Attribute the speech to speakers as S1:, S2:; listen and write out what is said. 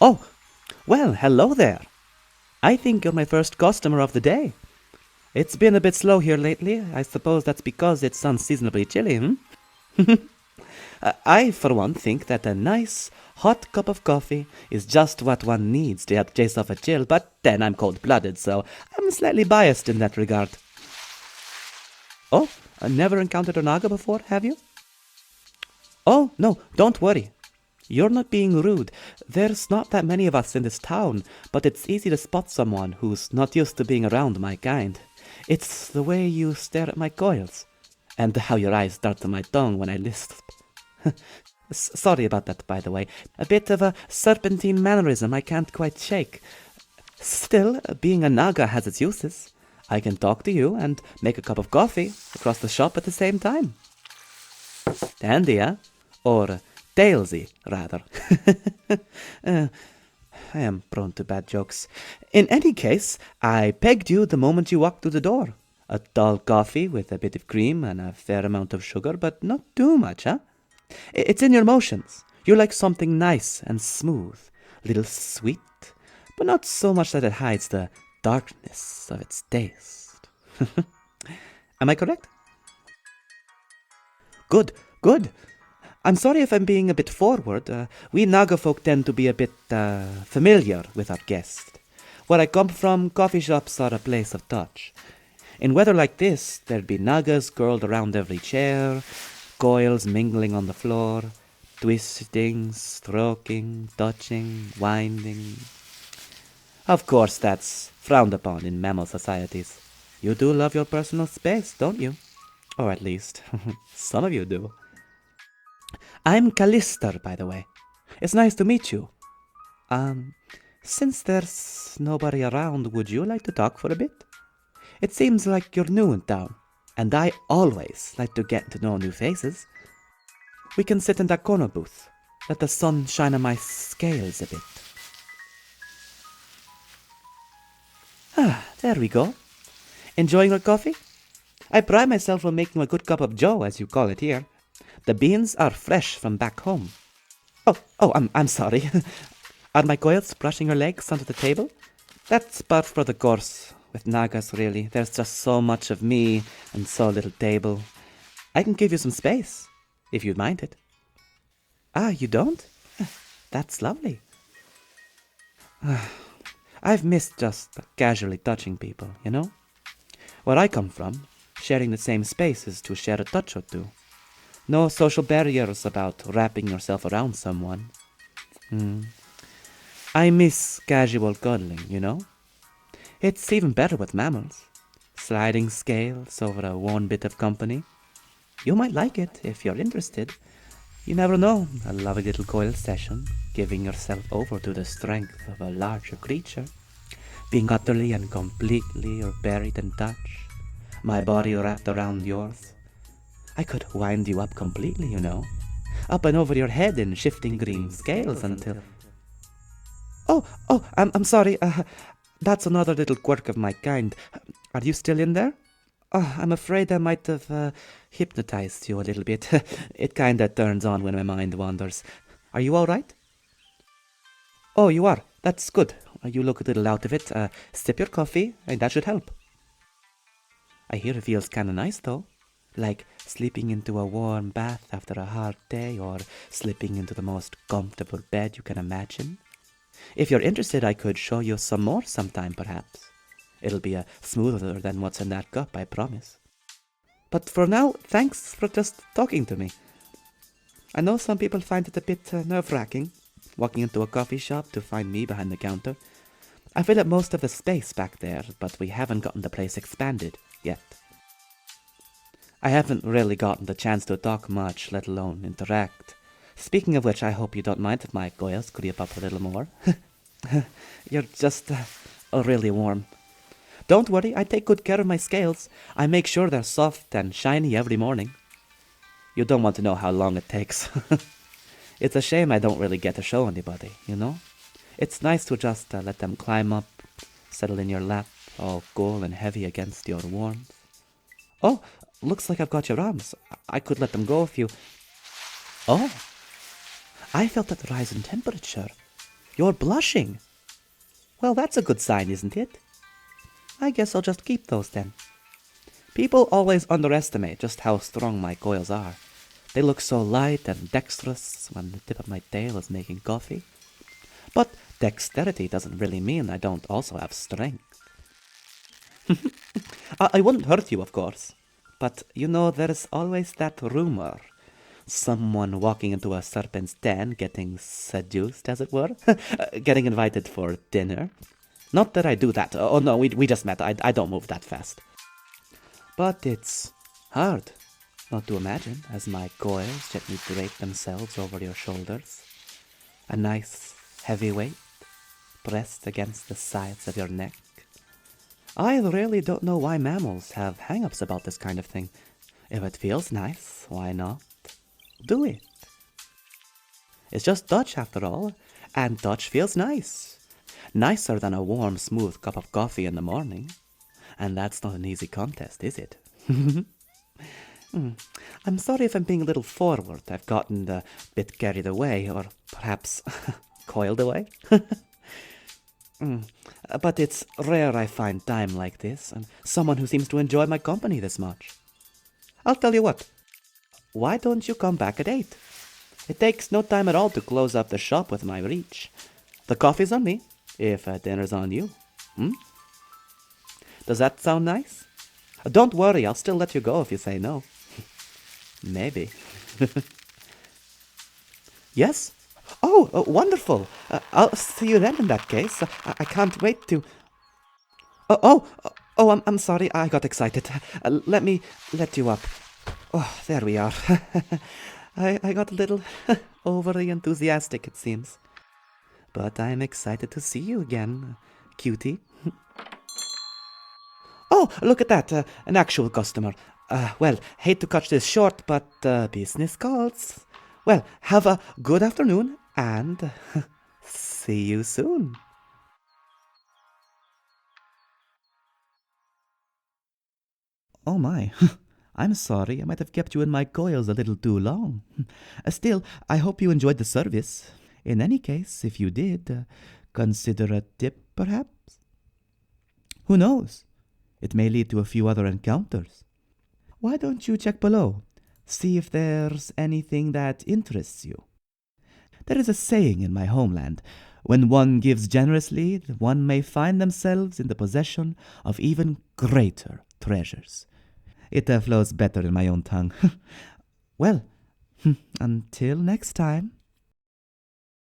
S1: Oh, well, hello there. I think you're my first customer of the day. It's been a bit slow here lately. I suppose that's because it's unseasonably chilly, I, for one, think that a nice, hot cup of coffee is just what one needs to help chase off a chill, but then I'm cold blooded, so I'm slightly biased in that regard. Oh, never encountered a Naga before, have you? Oh, no, don't worry. You're not being rude. There's not that many of us in this town, but it's easy to spot someone who's not used to being around my kind. It's the way you stare at my coils, and how your eyes dart to my tongue when I lisp. Sorry about that, by the way. A bit of a serpentine mannerism I can't quite shake. Still, being a Naga has its uses. I can talk to you and make a cup of coffee across the shop at the same time. Handy, eh? Or tailsy, rather. I am prone to bad jokes. In any case, I pegged you the moment you walked through the door. A tall coffee with a bit of cream and a fair amount of sugar, but not too much, huh? It's in your motions. You like something nice and smooth, a little sweet, but not so much that it hides the darkness of its taste. Am I correct? Good, good. I'm sorry if I'm being a bit forward. We Naga folk tend to be a bit familiar with our guests. Where I come from, coffee shops are a place of touch. In weather like this, there'd be Nagas curled around every chair, coils mingling on the floor, twisting, stroking, touching, winding. Of course, that's frowned upon in mammal societies. You do love your personal space, don't you? Or at least, some of you do. I'm Callister, by the way. It's nice to meet you. Um, since there's nobody around, would you like to talk for a bit? It seems like you're new in town, and I always like to get to know new faces. We can sit in that corner booth. Let the sun shine on my scales a bit. Ah, there we go. Enjoying your coffee? I pride myself on making a good cup of joe, as you call it here. The beans are fresh from back home. I'm sorry. Are my coils brushing your legs onto the table? That's par for the course with Nagas, really. There's just so much of me and so little table. I can give you some space, if you'd mind it. Ah, you don't? That's lovely. I've missed just casually touching people, you know? Where I come from, sharing the same space is to share a touch or two. No social barriers about wrapping yourself around someone. I miss casual cuddling, you know? It's even better with mammals. Sliding scales over a worn bit of company. You might like it if you're interested. You never know, a lovely little coil session, giving yourself over to the strength of a larger creature, being utterly and completely buried in touch, my body wrapped around yours. I could wind you up completely, you know, up and over your head in shifting green scales until... I'm sorry, that's another little quirk of my kind. Are you still in there? Oh, I'm afraid I might have hypnotized you a little bit. It kinda turns on when my mind wanders. Are you all right? Oh, you are. That's good. You look a little out of it. Sip your coffee, and that should help. I hear it feels kinda nice, though. Like sleeping into a warm bath after a hard day, or slipping into the most comfortable bed you can imagine. If you're interested, I could show you some more sometime, perhaps. It'll be smoother than what's in that cup, I promise. But for now, thanks for just talking to me. I know some people find it a bit nerve-wracking, walking into a coffee shop to find me behind the counter. I fill up most of the space back there, but we haven't gotten the place expanded yet. I haven't really gotten the chance to talk much, let alone interact. Speaking of which, I hope you don't mind if my coils creep up a little more. You're just really warm. Don't worry, I take good care of my scales. I make sure they're soft and shiny every morning. You don't want to know how long it takes. It's a shame I don't really get to show anybody, you know? It's nice to just let them climb up, settle in your lap, all cool and heavy against your warmth. Oh, looks like I've got your arms. I could let them go if you... Oh, I felt that rise in temperature. You're blushing. Well, that's a good sign, isn't it? I guess I'll just keep those then. People always underestimate just how strong my coils are. They look so light and dexterous when the tip of my tail is making coffee. But dexterity doesn't really mean I don't also have strength. I wouldn't hurt you, of course. But you know, there's always that rumor. Someone walking into a serpent's den getting seduced, as it were. Getting invited for dinner. Not that I do that. Oh no, we just met. I don't move that fast. But it's hard not to imagine as my coils gently drape themselves over your shoulders. A nice heavy weight pressed against the sides of your neck. I really don't know why mammals have hang-ups about this kind of thing. If it feels nice, why not? Do it. It's just touch after all, and touch feels nice. Nicer than a warm, smooth cup of coffee in the morning. And that's not an easy contest, is it? I'm sorry if I'm being a little forward. I've gotten a bit carried away, or perhaps coiled away. But it's rare I find time like this, and someone who seems to enjoy my company this much. I'll tell you what. Why don't you come back at 8? It takes no time at all to close up the shop with my reach. The coffee's on me, if dinner's on you. Does that sound nice? Don't worry, I'll still let you go if you say no. Maybe. Yes? Oh, wonderful. I'll see you then in that case. I can't wait to... I'm sorry, I got excited. Let me let you up. Oh, there we are. I got a little overly enthusiastic, it seems. But I'm excited to see you again, cutie. Oh, look at that, an actual customer. Well, hate to cut this short, but business calls. Well, have a good afternoon, and see you soon. Oh my, I'm sorry, I might have kept you in my coils a little too long. Still, I hope you enjoyed the service. In any case, if you did, consider a tip, perhaps? Who knows? It may lead to a few other encounters. Why don't you check below? See if there's anything that interests you. There is a saying in my homeland, when one gives generously, one may find themselves in the possession of even greater treasures. It flows better in my own tongue. Well, until next time.